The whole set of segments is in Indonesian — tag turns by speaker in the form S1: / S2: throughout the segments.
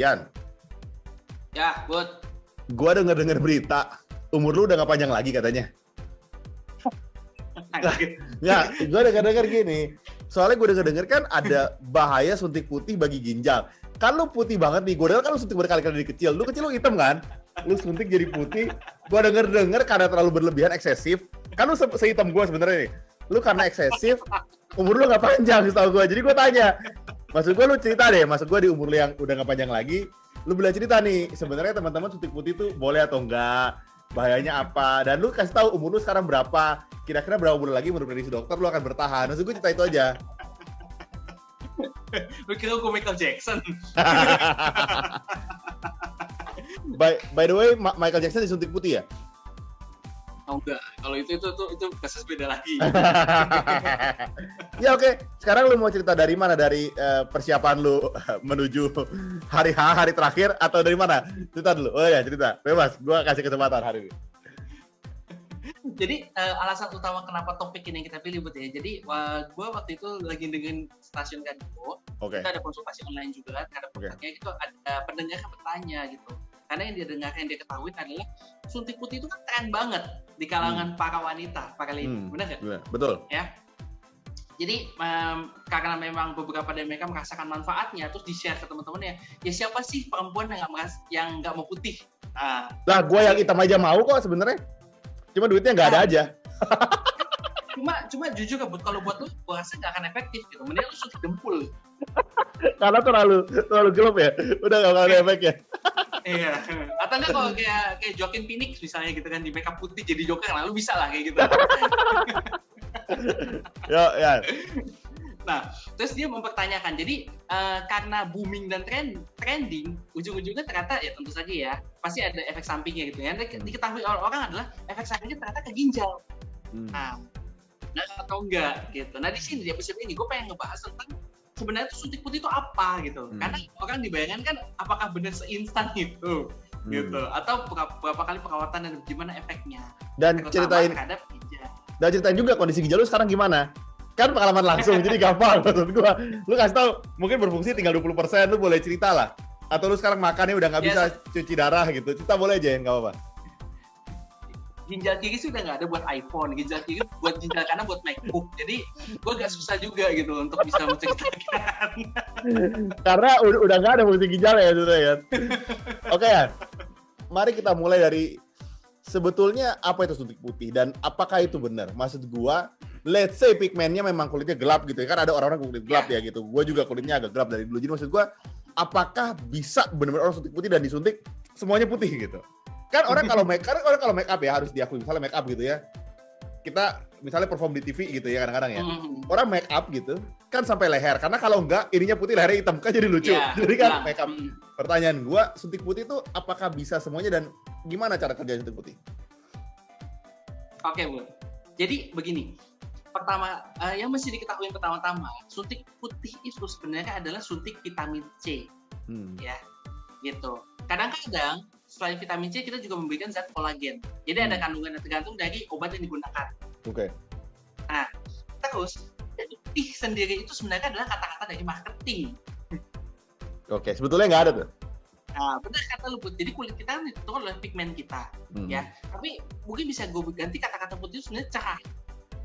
S1: Yan.
S2: Ya, Bud.
S1: Gua denger berita, umur lu udah gak panjang lagi katanya. Nggak, gue denger gini. Soalnya gue denger kan ada bahaya suntik putih bagi ginjal. Kan lu putih banget nih, gue denger kan lu suntik berkali-kali dari kecil. Lu kecil lu hitam kan? Lu suntik jadi putih. Gue denger karena terlalu berlebihan, eksesif. Kan lu sehitam gue sebenarnya nih. Lu karena eksesif, umur lu gak panjang setahu gue. Jadi gue tanya, maksud gue lu cerita deh, maksud gue di umur lu yang udah gak panjang lagi, lu boleh cerita nih, sebenarnya teman-teman suntik putih tuh boleh atau enggak, bahayanya apa, dan lu kasih tahu umur lu sekarang berapa, kira-kira berapa bulan lagi menurut prediksi dokter lu akan bertahan. Maksud gue cerita itu aja.
S2: Lu kira gue Michael Jackson?
S1: By the way, Michael Jackson disuntik putih ya?
S2: Oh enggak, kalau itu kasus beda lagi.
S1: Ya oke. Sekarang lu mau cerita dari mana? Dari persiapan lu menuju hari terakhir atau dari mana? Cerita dulu. Oh ya, cerita. Bebas, gua kasih kesempatan hari ini.
S2: Jadi alasan utama kenapa topik ini yang kita pilih Bud ya. Jadi gue waktu itu lagi dengan stasiun Kandipo.
S1: Okay.
S2: Kita ada konsultasi online juga kan. Karena itu ada pendengar yang bertanya gitu. Karena yang dia ketahui adalah suntik putih itu kan tren banget di kalangan para wanita, para lady. Benar nggak?
S1: Betul.
S2: Ya. Jadi karena memang beberapa dari mereka merasakan manfaatnya, terus di-share ke teman-temannya. Ya siapa sih perempuan yang nggak mau putih?
S1: Lah, gue yang hitam aja mau kok sebenarnya. Cuma duitnya nggak ada aja.
S2: Cuma jujur kalau buat lu, gue rasa nggak akan efektif gitu. Mending lu suntik dempul.
S1: Karena terlalu gelap ya. Udah nggak ada efeknya.
S2: Iya. Atau enggak kalau kayak Joaquin Phoenix misalnya gitu kan, di makeup putih jadi Joker, lalu bisa lah kayak gitu.
S1: Ya.
S2: Nah, terus dia mempertanyakan. Jadi karena booming dan trending, ujung-ujungnya ternyata ya tentu saja ya pasti ada efek sampingnya gitu ya. Yang diketahui orang adalah efek sampingnya ternyata ke ginjal. Nah, atau enggak gitu. Nah di sini di episode ini gue pengen ngebahas tentang sebenarnya suntik putih itu apa gitu. Karena orang dibayangkan kan apakah benar seinstan itu gitu, atau berapa kali perawatan dan gimana efeknya.
S1: Dan ceritain juga kondisi ginjal lu sekarang gimana. Kan pengalaman langsung, jadi gampang maksud gua. Lu kasih tahu mungkin berfungsi tinggal 20%, lu boleh cerita lah. Atau lu sekarang makannya udah nggak bisa cuci darah gitu, cerita boleh aja, nggak apa-apa.
S2: Ginjal kiri sih udah nggak ada buat iPhone, ginjal kiri buat ginjal kanan buat MacBook. Jadi gua agak susah juga gitu untuk bisa menceritakan.
S1: Karena udah nggak ada fungsi ginjal ya sudah ya. Oke ya, mari kita mulai dari sebetulnya apa itu suntik putih dan apakah itu benar? Maksud gua, let's say pigmentnya memang kulitnya gelap gitu ya, kan ada orang-orang kulit gelap ya gitu. Gua juga kulitnya agak gelap dari dulu. Jadi maksud gua, apakah bisa benar-benar orang suntik putih dan disuntik semuanya putih gitu? Kan orang kalau make up ya harus diakui, misalnya make up gitu ya. Kita misalnya perform di TV gitu ya kadang-kadang ya. Orang make up gitu kan sampai leher, karena kalau enggak ininya putih lehernya hitam kan jadi lucu. Jadi kan make up. Pertanyaan gua, suntik putih itu apakah bisa semuanya dan gimana cara kerja suntik putih?
S2: Oke, Bu. Jadi begini. Pertama, yang mesti diketahui pertama-tama, suntik putih itu sebenarnya adalah suntik vitamin C. Ya. Gitu. Kadang-kadang selain vitamin C kita juga memberikan zat kolagen. Jadi ada kandungan yang tergantung dari obat yang digunakan.
S1: Oke.
S2: Nah, terus putih sendiri itu sebenarnya adalah kata-kata dari marketing.
S1: Oke, sebetulnya nggak ada tuh.
S2: Nah, benar kata lu, Bud. Jadi kulit kita kan ditentukan oleh pigmen kita, ya. Tapi mungkin bisa gue ganti kata-kata putih itu sebenarnya cerah.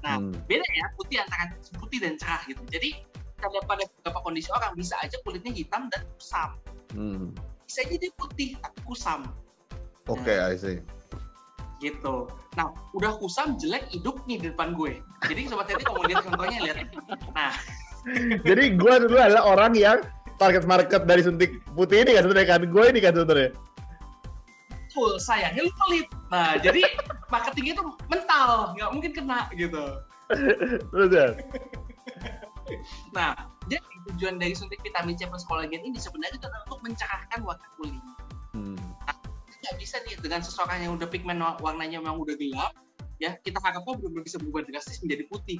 S2: Nah, beda ya putih antara putih dan cerah gitu. Jadi pada beberapa kondisi orang bisa aja kulitnya hitam dan kusam. Bisa jadi putih tapi kusam.
S1: Oke, I see.
S2: Gitu. Nah, udah kusam jelek hidup nih di depan gue. Jadi sobat Teti kalau mau lihat contohnya lihat. Nah,
S1: jadi gue dulu adalah orang yang target market dari suntik putih ini kan sebenarnya kan. Gue ini kan sebenarnya.
S2: Betul, sayangnya lu pelit. Nah, jadi marketingnya itu mental, nggak mungkin kena gitu.
S1: Terus ya.
S2: Nah, jadi tujuan dari suntik vitamin C plus kolagen ini sebenarnya adalah untuk mencerahkan warna kulit. Nah, nggak bisa nih dengan seseorang yang udah pigmen warnanya memang udah gelap, ya kita harapkan belum bisa berubah drastis menjadi putih,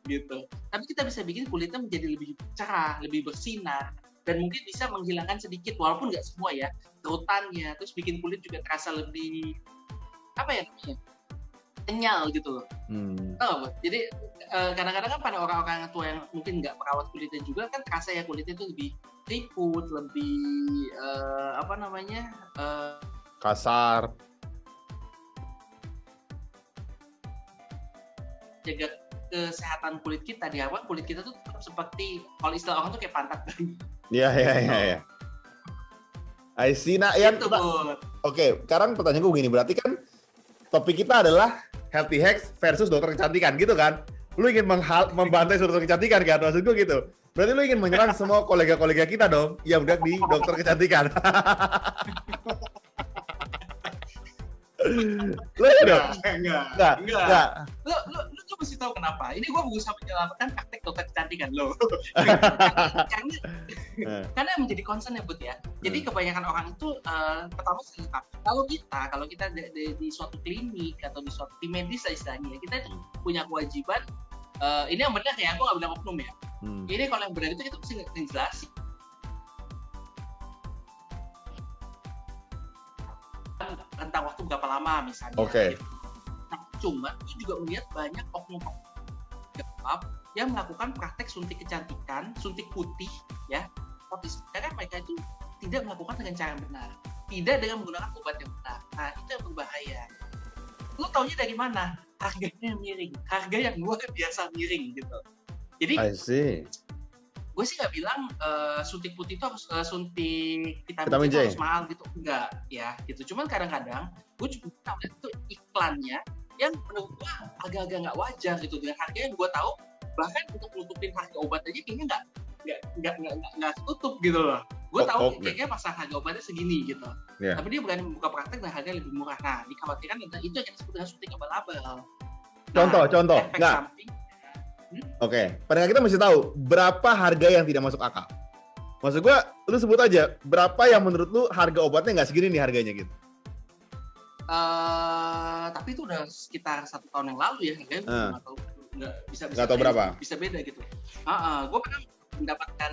S2: gitu. Tapi kita bisa bikin kulitnya menjadi lebih cerah, lebih bersinar, dan mungkin bisa menghilangkan sedikit, walaupun nggak semua ya, kerutannya, terus bikin kulit juga terasa lebih apa ya namanya? kenyal gitu loh. Tahu nggak, Bud? Jadi kadang-kadang kan pada orang-orang tua yang mungkin nggak merawat kulitnya juga kan terasa ya kulitnya itu lebih keriput, lebih
S1: kasar.
S2: Jaga kesehatan kulit kita, diharapkan kulit kita tuh tetap seperti kalau istilah orang tuh kayak pantat.
S1: Iya. I see. Nah, Yan. Oke, sekarang pertanyaan gue begini, berarti kan topik kita adalah healthy hacks versus dokter kecantikan, gitu kan? Lu ingin membantai dokter kecantikan kan? Maksud gue gitu. Berarti lu ingin menyerang semua kolega-kolega kita dong yang udah di dokter kecantikan. Lu ya dong? Enggak.
S2: Lu mesti tahu kenapa. Ini gue berusaha menjelaskan praktek dokter kecantikan lo. Karena yang menjadi concern ya, Bud ya. Jadi kebanyakan orang itu pertama kalau kita di suatu klinik atau di suatu tim medis istilahnya, kita itu punya kewajiban. Ini yang benar ya, aku nggak bilang oknum ya. Ini kalau yang benar itu kita mesti ngejelasin tentang waktu berapa lama misalnya.
S1: Oke.
S2: Nah, cuma itu juga melihat banyak oknum yang melakukan praktek suntik kecantikan, suntik putih, ya. Tapi sebenarnya mereka itu tidak melakukan dengan cara yang benar, tidak dengan menggunakan obat yang benar. Nah, itu yang berbahaya. Lu taunya dari mana? Harganya miring, harga yang luar biasa miring gitu. Jadi,
S1: I see.
S2: Gue sih nggak bilang suntik putih itu harus suntik
S1: vitamin
S2: J
S1: J
S2: harus mahal gitu, enggak ya gitu. Cuman kadang-kadang gue juga tahu itu iklannya yang menurut gue agak-agak nggak wajar gitu dengan harga yang gue tahu, bahkan untuk nutupin harga obat aja kayaknya nggak tutup gitu loh. Gue tahu kayaknya pasar harga obatnya segini gitu, tapi dia berani membuka praktek dan harga lebih murah. Nah, dikhawatirkan itu yang disebut dengan suntik abal-abal.
S1: Contoh, nggak. Oke, pendengar kita mesti tahu berapa harga yang tidak masuk akal. Maksud gue, lu sebut aja berapa yang menurut lu harga obatnya nggak segini nih harganya gitu.
S2: Tapi itu udah sekitar 1 tahun yang lalu ya, harganya
S1: nggak tahu berapa.
S2: Bisa beda gitu. Gue pernah mendapatkan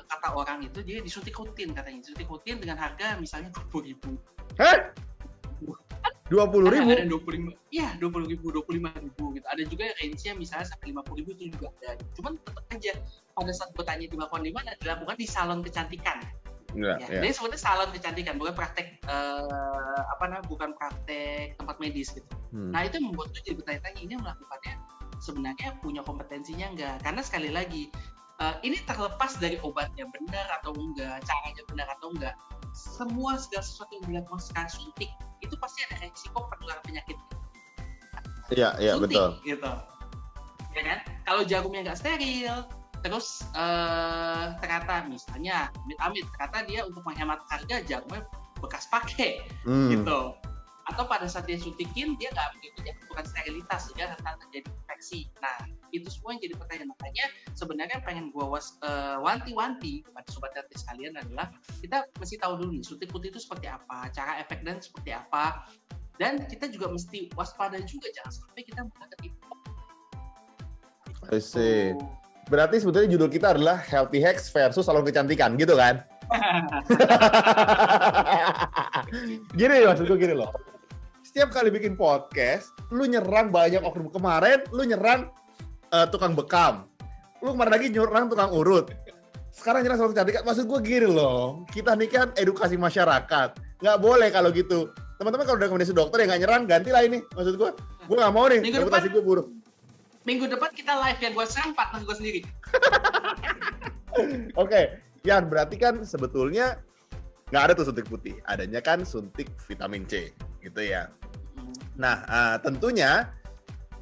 S2: kata orang itu dia disuntik rutin katanya, disuntik rutin dengan harga misalnya 20.000.
S1: Hah? 20.000?
S2: Ada 25, iya 20.000, 25.000 gitu. Ada juga range-nya misalnya sampai 50.000 itu juga ada. Cuman tetap aja pada saat bertanya dilakukan di mana, dilakukan di salon kecantikan. Jadi sebetulnya salon kecantikan, bukan praktek bukan praktek tempat medis gitu. Nah itu yang membuat gue jadi bertanya-tanya, ini melakukannya sebenarnya punya kompetensinya enggak? Karena sekali lagi ini terlepas dari obatnya benar atau enggak, caranya benar atau enggak. Segala sesuatu yang dilakukan secara suntik itu pasti ada risiko penularan penyakit.
S1: Iya betul.
S2: Gitu. Ya kan? Kalau jarumnya nggak steril, terus ternyata misalnya amit-amit ternyata dia untuk menghemat harga jarumnya bekas pakai, gitu. Atau pada saat dia suntikin dia nggak mengikuti aturan sterilitas sehingga rentan terjadi infeksi. Nah itu semua yang jadi pertanyaan. Makanya sebenarnya pengen gue wanti-wanti kepada sobat healthy sekalian adalah kita mesti tahu dulu nih suntik putih itu seperti apa, cara efek dan seperti apa, dan kita juga mesti waspada juga jangan sampai kita ketipu.
S1: I see. Berarti sebetulnya judul kita adalah healthy hacks versus salon kecantikan gitu kan? Gini maksud gue gini loh. Setiap kali bikin podcast, lu nyerang banyak oknum. Kemarin, lu nyerang tukang bekam. Lu kemarin lagi nyerang tukang urut. Sekarang nyerang salon kecantikan. Maksud gue gini loh. Kita nih kan edukasi masyarakat. Nggak boleh kalau gitu. Teman-teman kalau udah rekomendasi dokter yang nggak nyerang, gantilah ini. Maksud gue nggak mau nih. Reputasi gue buruk.
S2: Minggu depan kita live yang gue serang partner gue sendiri.
S1: Oke. Yan, berarti kan sebetulnya nggak ada tuh suntik putih. Adanya kan suntik vitamin C. Gitu ya. Nah, tentunya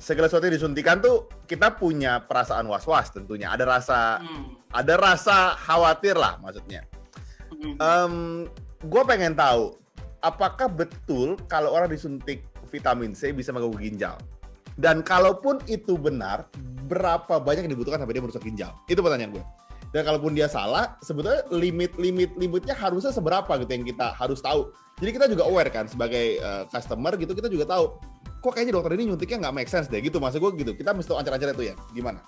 S1: segala sesuatu yang disuntikan tuh kita punya perasaan was-was tentunya. Ada rasa khawatir lah maksudnya. Gue pengen tahu, apakah betul kalau orang disuntik vitamin C bisa mengganggu ginjal? Dan kalaupun itu benar, berapa banyak yang dibutuhkan sampai dia merusak ginjal? Itu pertanyaan gue. Dan kalaupun dia salah, sebetulnya limitnya harusnya seberapa gitu yang kita harus tahu. Jadi kita juga aware kan sebagai customer gitu, kita juga tahu kok kayaknya dokter ini nyuntiknya nggak make sense deh gitu. Maksud gue gitu, kita mesti tahu ancar-ancar itu ya. Gimana?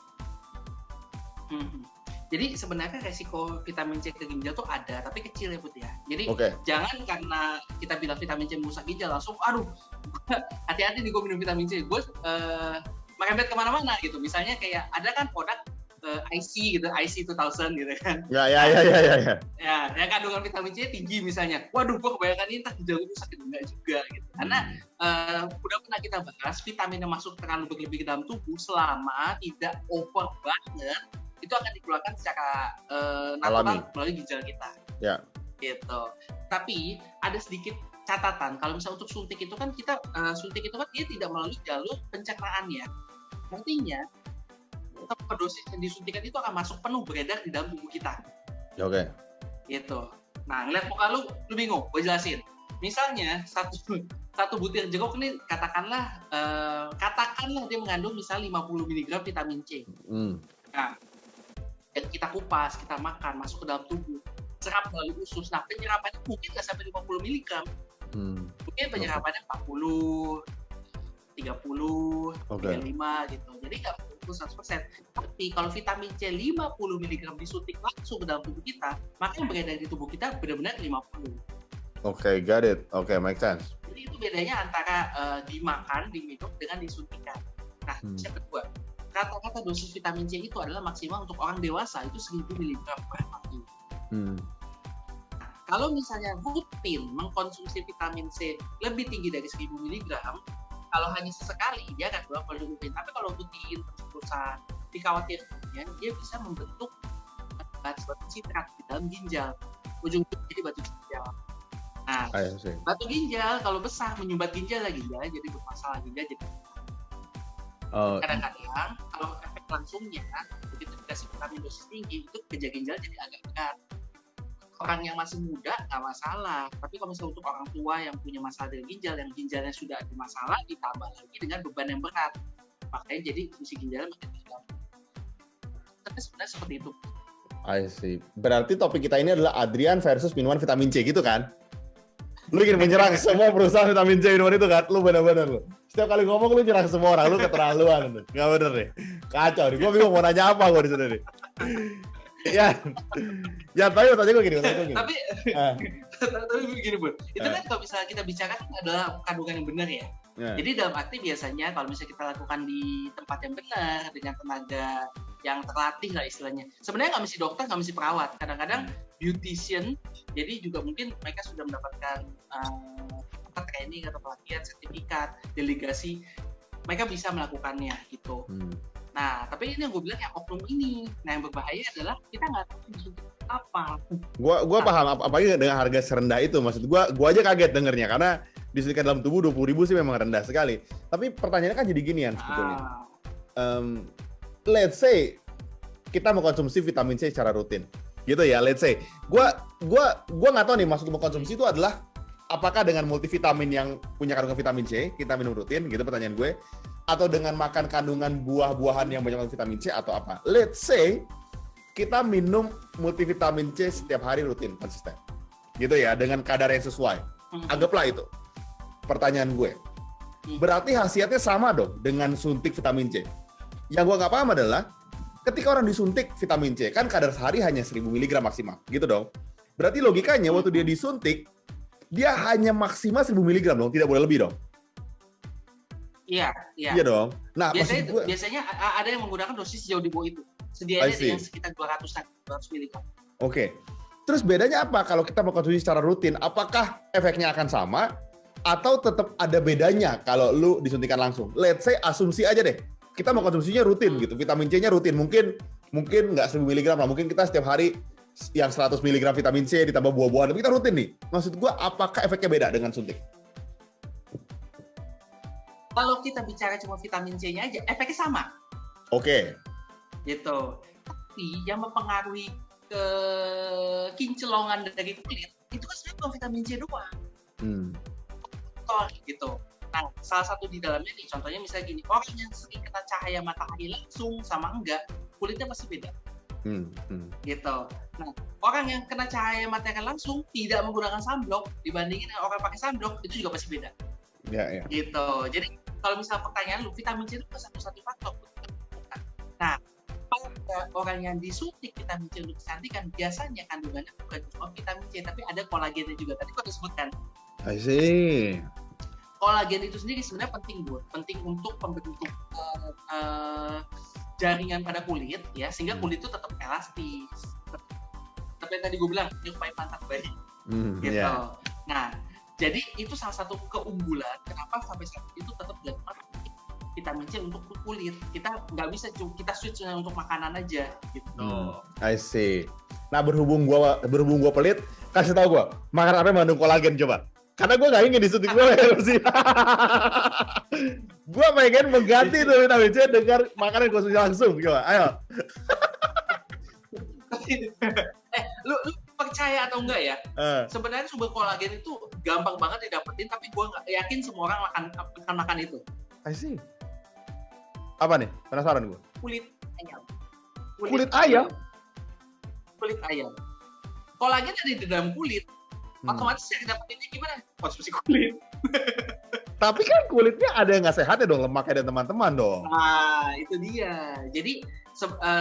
S2: Jadi sebenarnya resiko vitamin C ke ginjal tuh ada, tapi kecil ya Put ya. Jadi jangan karena kita bilang vitamin C merusak ginjal langsung, aduh hati-hati nih gue minum vitamin C. Gue merembet kemana-mana gitu. Misalnya kayak ada kan produk IC gitu, IC 2000 gitu kan.
S1: Ya.
S2: Ya, yang kandungan vitamin C tinggi misalnya. Waduh, gue kebanyakan ini tak ginjal gue sakit enggak juga gitu. Karena udah pernah kita bahas vitamin yang masuk terlalu berlebih ke dalam tubuh selama tidak over banget itu akan dikeluarkan secara natural melalui ginjal kita.
S1: Ya.
S2: Gitu. Tapi ada sedikit catatan kalau misalnya untuk suntik itu kan kita suntik itu kan dia tidak melalui jalur pencernaannya. Artinya dosis yang disuntikan itu akan masuk penuh beredar di dalam tubuh kita.
S1: Oke.
S2: Gitu. Nah, ngeliat muka lu bingung, gue jelasin. Misalnya satu butir jeruk ini katakanlah dia mengandung misalnya 50 mg vitamin C. Nah, kita kupas, kita makan, masuk ke dalam tubuh, serap melalui usus. Nah, penyerapannya mungkin nggak sampai 50 mg. Mungkin penyerapannya 40, 30, 35 gitu. Jadi nggak 100%. Tapi kalau vitamin C 50 mg disuntik langsung ke dalam tubuh kita, maka yang beredar di tubuh kita benar-benar 50.
S1: Oke, got it. Oke, make sense.
S2: Jadi itu bedanya antara dimakan, diminum dengan disuntikan. Nah, yang kedua, kata-kata dosis vitamin C itu adalah maksimal untuk orang dewasa itu 1000 mg per hari. Nah, kalau misalnya rutin mengkonsumsi vitamin C lebih tinggi dari 1000 mg, kalau hanya sesekali dia akan keluar kalau rutin. Tapi kalau rutin terus-terusan, dikhawatirkannya dia bisa membentuk batu sitrat di dalam ginjal. Ujung-ujungnya jadi batu ginjal. Nah, batu ginjal kalau besar menyumbat ginjal lagi ya, jadi bermasalah ginjal. Jadi kadang-kadang kalau efek langsungnya begitu dikasih vitamin dosis tinggi itu kerja ginjal jadi agak berat. Orang yang masih muda nggak masalah, tapi kalau misalnya untuk orang tua yang punya masalah dengan ginjal, yang ginjalnya sudah ada masalah, ditambah lagi dengan beban yang berat, makanya jadi fungsi ginjalnya makin terganggu. Tapi sebenarnya seperti itu.
S1: I see. Berarti topik kita ini adalah Adrian versus minuman vitamin C gitu kan? Lu ingin menyerang semua perusahaan vitamin C minuman itu kan? Lu bener-bener lu. Setiap kali ngomong lu nyerang semua orang, lu keterlaluan. Nggak bener nih. Kacau nih. Gue bingung mau nanya apa gue di sini nih. Ya, tapi tanya gue gini.
S2: Tapi begini Bun, itu kan kalau misalnya kita bicarakan adalah kandungan yang benar ya. Jadi dalam arti biasanya kalau misalnya kita lakukan di tempat yang benar dengan tenaga yang terlatih lah istilahnya. Sebenarnya nggak mesti dokter, nggak mesti perawat. Kadang-kadang beautician, jadi juga mungkin mereka sudah mendapatkan training atau pelatihan, sertifikat, delegasi, mereka bisa melakukannya gitu. Nah, tapi ini yang gue bilang yang oknum ini. Nah, yang berbahaya adalah kita nggak tahu disuntik apa.
S1: Gua paham, apalagi dengan harga serendah itu. Maksud gua aja kaget dengernya karena disuntikan dalam tubuh 20.000 sih memang rendah sekali. Tapi pertanyaannya kan jadi ginian sebetulnya. Let's say kita mengkonsumsi vitamin C secara rutin, gitu ya. Let's say, gua nggak tahu nih maksud mengkonsumsi itu adalah apakah dengan multivitamin yang punya kandungan vitamin C kita minum rutin, gitu pertanyaan gue. Atau dengan makan kandungan buah-buahan yang banyak vitamin C atau apa. Let's say kita minum multivitamin C setiap hari rutin, konsisten. Gitu ya, dengan kadar yang sesuai. Anggaplah itu. Pertanyaan gue. Berarti khasiatnya sama dong dengan suntik vitamin C. Yang gue nggak paham adalah ketika orang disuntik vitamin C, kan kadar sehari hanya 1000 mg maksimal. Gitu dong. Berarti logikanya waktu dia disuntik, dia hanya maksimal 1000 mg dong, tidak boleh lebih dong.
S2: Iya.
S1: Iya dong. Nah,
S2: biasanya ada yang menggunakan dosis jauh di bawah itu. Sedianya yang sekitar 200 mg.
S1: Oke. Terus bedanya apa kalau kita mengkonsumsi secara rutin? Apakah efeknya akan sama atau tetap ada bedanya kalau lu disuntikan langsung? Let's say asumsi aja deh. Kita mengkonsumsinya rutin gitu. Vitamin C-nya rutin. Mungkin nggak 1000 mg lah. Mungkin kita setiap hari yang 100 mg vitamin C ditambah buah-buahan. Tapi kita rutin nih. Maksud gua apakah efeknya beda dengan suntik?
S2: Kalau kita bicara cuma vitamin C-nya aja, efeknya sama.
S1: Oke.
S2: Gitu. Tapi yang mempengaruhi ke kincelongan dari kulit, itu kan sebenarnya vitamin C doang. Gitu. Nah, salah satu di dalamnya nih, contohnya misalnya gini, orang yang sering kena cahaya matahari langsung sama enggak, kulitnya pasti beda. Gitu. Nah, orang yang kena cahaya matahari langsung tidak menggunakan sunblock dibandingin orang pakai sunblock, itu juga pasti beda.
S1: Ya.
S2: Gitu. Jadi kalau misalnya pertanyaan lu, vitamin C itu satu-satu faktor. Nah, pada orang yang disuntik vitamin C untuk kecantikan, biasanya kandungannya bukan cuma vitamin C, tapi ada kolagennya juga. Tadi aku sebutkan.
S1: I see.
S2: kolagen itu sendiri sebenarnya penting untuk pembentuk jaringan pada kulit ya, sehingga kulit itu tetap elastis. Tapi yang tadi gue bilang supaya pantat bayi gitu. Yeah. Nah, jadi itu salah satu keunggulan kenapa sampai saat itu tetap dilakukan vitamin C untuk kulit. Kita nggak bisa kita switch untuk makanan aja gitu.
S1: I see. Nah, berhubung gua pelit, kasih tahu gua makan apa yang mengandung kolagen coba. Karena gua nggak ingin disuntik gua sih. Gua pengen mengganti itu vitamin C dengan makanan konsumsi langsung. Coba, ayo.
S2: Lu percaya atau enggak ya? Sebenarnya sumber kolagen itu gampang banget didapetin, tapi gua nggak yakin semua orang makan itu.
S1: I see. Apa nih? Penasaran gue.
S2: Kulit ayam.
S1: Kulit ayam?
S2: Kulit ayam. Kolagen ada di dalam kulit. Otomatis yang dapetinnya gimana? Konsumsi kulit.
S1: Tapi kan kulitnya ada yang nggak sehat ya dong, lemaknya dan teman-teman dong.
S2: Nah, itu dia. Jadi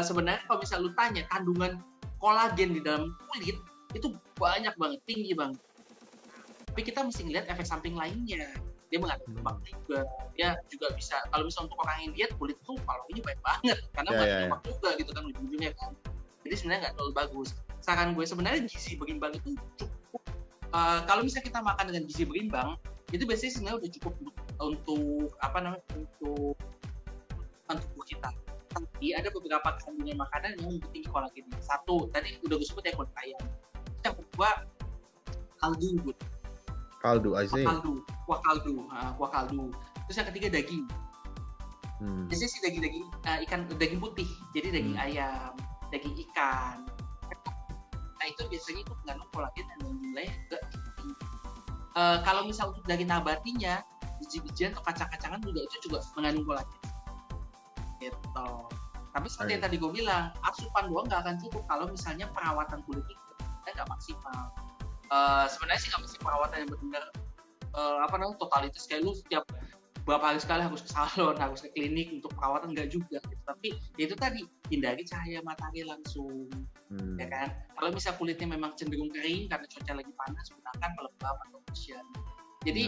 S2: sebenarnya kalau misal lu tanya kandungan kolagen di dalam kulit itu banyak banget, tinggi banget. Tapi kita mesti ngeliat efek samping lainnya. Dia mengandung lemak juga, dia juga bisa kalau misalnya untuk orang yang diet kulit tuh kalorinya banyak banget karena banyak lemak juga gitu kan ujung-ujungnya kan. Jadi sebenarnya nggak terlalu bagus. Saran gue sebenarnya gizi berimbang itu cukup. Kalau misalnya kita makan dengan gizi berimbang itu biasanya sebenarnya udah cukup untuk untuk tubuh kita. Tapi ada beberapa kandungan makanan yang lebih tinggi kolagen. Satu tadi udah gue sebut ya kulit ayam. Yang kedua kaldu.
S1: Kaldu, I see.
S2: Kuah kaldu. Terus yang ketiga daging. Biasanya sih daging ikan, daging putih. Jadi daging ayam, daging ikan. Nah itu biasanya itu mengandung kolagen dan nilai juga tinggi. Kalau misal untuk daging nabatinya, biji-bijian atau kacang-kacangan juga itu mengandung kolagen. Gitu. Tapi seperti yang tadi gue bilang, asupan doang nggak akan cukup kalau misalnya perawatan kulit itu nggak maksimal. Sebenarnya sih nggak mesti perawatan yang benar totalitas kayak lu setiap beberapa hari sekali harus ke salon, harus ke klinik untuk perawatan, nggak juga gitu. Tapi ya itu tadi, hindari cahaya matahari langsung ya kan. Kalau misal kulitnya memang cenderung kering karena cuaca lagi panas, gunakan pelembab atau lotion. Jadi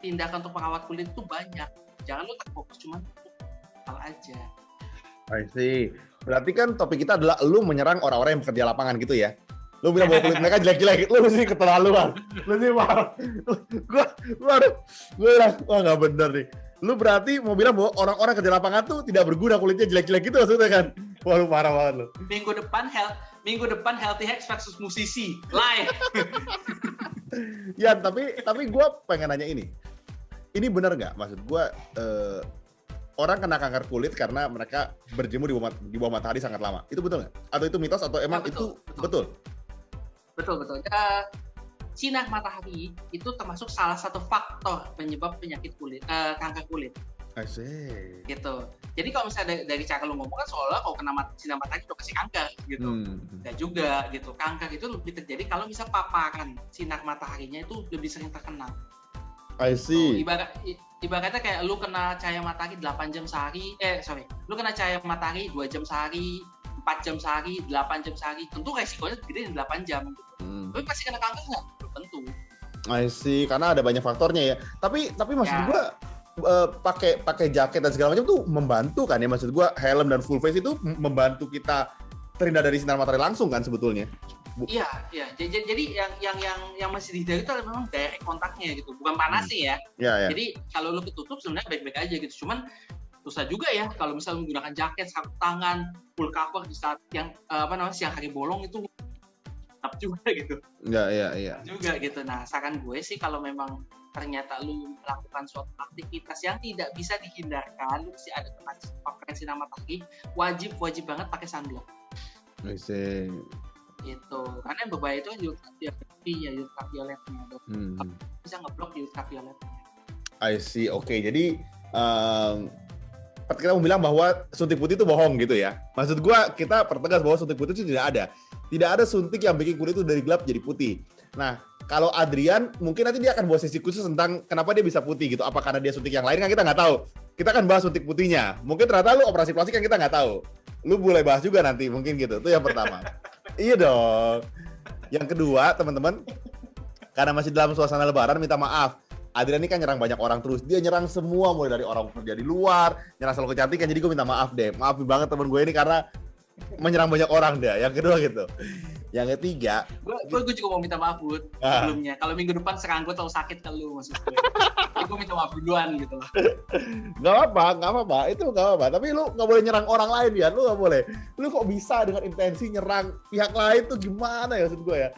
S2: tindakan untuk merawat kulit itu banyak, jangan lu terfokus cuma hal aja.
S1: I see. Berarti kan topik kita adalah lu menyerang orang-orang yang bekerja lapangan gitu ya. Lu bilang bahwa kulit mereka jelek-jelek, lu mesti keterlaluan. Lu sih marah. Gue bilang, wah nggak bener nih. Lu berarti mau bilang bahwa orang-orang kerja lapangan tuh tidak berguna, kulitnya jelek-jelek gitu maksudnya kan? Wah lu parah banget lu.
S2: Minggu depan Healthy Hacks versus musisi live.
S1: Ya tapi gue pengen nanya ini. Ini benar nggak? Maksud gue orang kena kanker kulit karena mereka berjemur di bawah matahari sangat lama. Itu betul nggak? Atau itu mitos atau emang itu betul?
S2: Betul. Sinar matahari itu termasuk salah satu faktor penyebab penyakit kulit, kanker kulit.
S1: I see.
S2: Gitu. Jadi kalau misalnya dari cara lu ngomong kan seolah kalau kena sinar matahari itu pasti kanker gitu. Enggak juga gitu. Kanker itu lebih terjadi kalau misal paparan sinar mataharinya itu lebih sering terkena.
S1: I see.
S2: Ibaratnya kayak lu kena cahaya matahari 8 jam sehari, lu kena cahaya matahari 2 jam sehari, 4 jam sehari, 8 jam sehari, tentu resikonya gede 8 jam gitu. Tapi pasti kena kanker nggak? Tentu.
S1: I see, karena ada banyak faktornya ya. Tapi maksud gua pakai jaket dan segala macam tuh membantu kan ya, maksud gua helm dan full face itu membantu kita terhindar dari sinar matahari langsung kan sebetulnya.
S2: Iya. Jadi yang masih dihindari itu memang direct kontaknya gitu, bukan panasnya ya.
S1: Iya.
S2: Jadi kalau lu ketutup sebenarnya baik-baik aja gitu. Cuman susah juga ya kalau misalnya menggunakan jaket, sarung tangan, full cover di saat yang siang hari bolong itu tetap juga gitu. Iya. Juga gitu. Nah, saran gue sih kalau memang ternyata lu melakukan suatu aktivitas yang tidak bisa dihindarkan, lu mesti ada paparan sinar matahari, wajib banget pakai sunblock.
S1: I see.
S2: Gitu. Karena yang berbahaya itu ultravioletnya. Bisa ngeblok ultravioletnya. I
S1: see. Oke. Jadi kita mau bilang bahwa suntik putih itu bohong gitu ya. Maksud gua kita pertegas bahwa suntik putih itu tidak ada. Tidak ada suntik yang bikin kulit itu dari gelap jadi putih. Nah, kalau Adrian mungkin nanti dia akan bawa sesi khusus tentang kenapa dia bisa putih gitu. Apa karena dia suntik yang lain kan kita nggak tahu. Kita akan bahas suntik putihnya. Mungkin ternyata lu operasi plastik kan kita nggak tahu. Lu boleh bahas juga nanti mungkin gitu. Itu yang pertama. Iya dong. Yang kedua, teman-teman, karena masih dalam suasana lebaran minta maaf. Adrian ini kan nyerang banyak orang terus. Dia nyerang semua, mulai dari orang kerja di luar, nyerang selalu kecantikan. Jadi gue minta maaf deh. Maafin banget temen gue ini karena menyerang banyak orang deh. Yang kedua gitu. Yang ketiga,
S2: gue juga mau minta maaf Bud sebelumnya. Kalau minggu depan serang gue terlalu sakit ke lu maksud gue. Jadi gue minta maaf duluan gitu loh.
S1: Gak apa-apa. Itu gak apa-apa. Tapi lu gak boleh nyerang orang lain ya. Lu gak boleh. Lu kok bisa dengan intensi nyerang pihak lain tuh gimana ya maksud gue ya.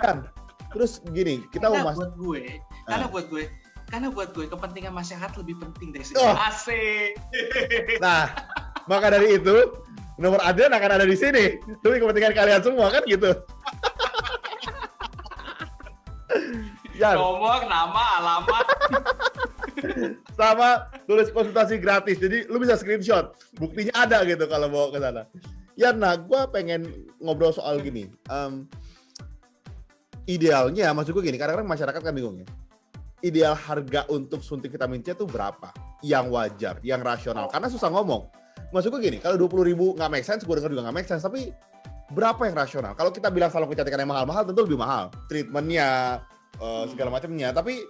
S1: Kan, terus gini, kita mau
S2: buat gue, karena buat gue kepentingan masyarakat lebih penting dari sini. Asik.
S1: Nah, maka dari itu nomor Adrian akan ada di sini demi kepentingan kalian semua kan gitu.
S2: Nomor, nama, alamat,
S1: sama tulis konsultasi gratis. Jadi lu bisa screenshot, buktinya ada gitu kalau mau ke sana. Ya, nah, gue pengen ngobrol soal gini. Idealnya, maksud gue gini, kadang-kadang masyarakat kan bingung ya. Ideal harga untuk suntik vitamin C itu berapa? Yang wajar, yang rasional. Karena susah ngomong. Maksud gue gini, kalau 20.000 nggak make sense, gue dengar juga nggak make sense. Tapi berapa yang rasional? Kalau kita bilang salon kecantikan yang mahal-mahal, tentu lebih mahal. Treatmentnya, segala macamnya. Tapi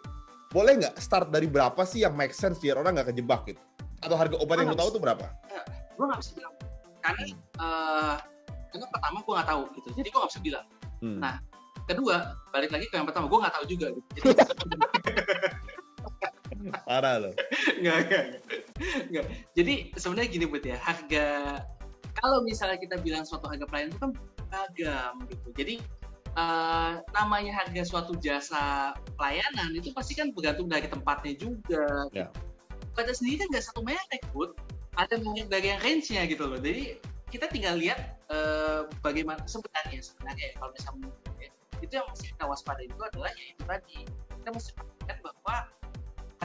S1: boleh nggak start dari berapa sih yang make sense biar orang nggak kejebak gitu? Atau harga obat yang lo tahu itu berapa?
S2: Gue nggak bisa bilang. Karena pertama gue nggak tahu gitu. Jadi gue nggak bisa bilang. Nah, kedua, balik lagi ke yang pertama, gue nggak tahu juga gitu. Jadi,
S1: parah loh.
S2: Nggak. Jadi sebenarnya gini Bud ya, harga, kalau misalnya kita bilang suatu harga pelayanan itu kan beragam gitu. Jadi namanya harga suatu jasa pelayanan itu pasti kan bergantung dari tempatnya juga.
S1: Ya.
S2: Pada sendiri kan nggak satu merek Bud, ada merek dari yang range-nya gitu loh. Jadi kita tinggal lihat bagaimana sebenarnya kalau misalnya itu yang mesti kita waspadai itu adalah ya itu tadi, kita mesti perhatikan bahwa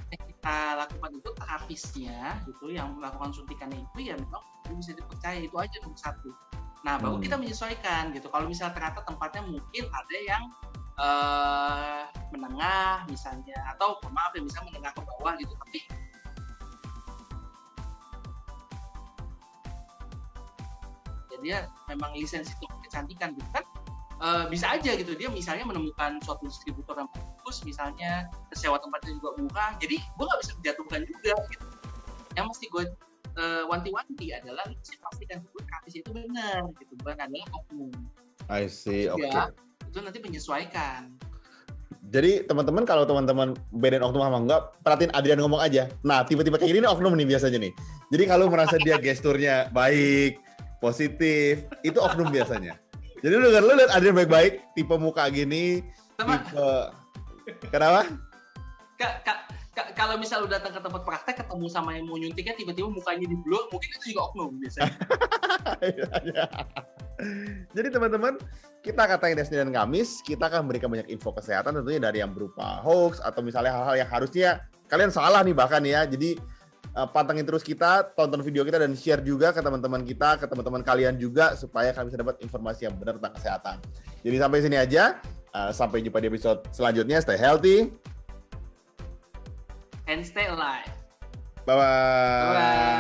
S2: yang kita lakukan itu terapisnya gitu, yang melakukan suntikannya itu ya memang bisa dipercaya, itu aja nomor satu. Nah baru kita menyesuaikan gitu. Kalau misalnya ternyata tempatnya mungkin ada yang menengah misalnya, atau maaf ya misalnya menengah ke bawah gitu, tapi dia memang lisensi untuk kecantikan gitu kan, bisa aja gitu dia misalnya menemukan suatu distributor yang bagus, misalnya sewa tempatnya juga murah, jadi gue nggak bisa menjatuhkan juga gitu. Yang mesti gue wanti-wanti adalah sih pastikan dulu praktis itu benar gitu, bukan adalah oknum.
S1: I see, oke. Okay.
S2: Itu nanti menyesuaikan.
S1: Jadi teman-teman, kalau teman-teman bedain oknum sama enggak, perhatiin Adrian ngomong aja. Nah tiba-tiba kayak gini oknum nih biasanya nih. Jadi kalau merasa dia gesturnya baik, positif, itu oknum biasanya. Jadi lu lihat Adrian baik-baik, tipe muka gini, tipe kenapa?
S2: Kalau misal udah datang ke tempat praktek, ketemu sama yang mau nyuntiknya, tiba-tiba mukanya di blur, mungkin itu juga oknum biasanya.
S1: Jadi teman-teman, kita katain Senin dan Kamis, kita akan memberikan banyak info kesehatan tentunya dari yang berupa hoax atau misalnya hal-hal yang harusnya kalian salah nih bahkan ya. Jadi pantengin terus kita, tonton video kita dan share juga ke teman-teman kita, ke teman-teman kalian juga supaya kalian bisa dapat informasi yang benar tentang kesehatan. Jadi sampai sini aja, sampai jumpa di episode selanjutnya. Stay healthy
S2: and stay alive.
S1: Bye-bye.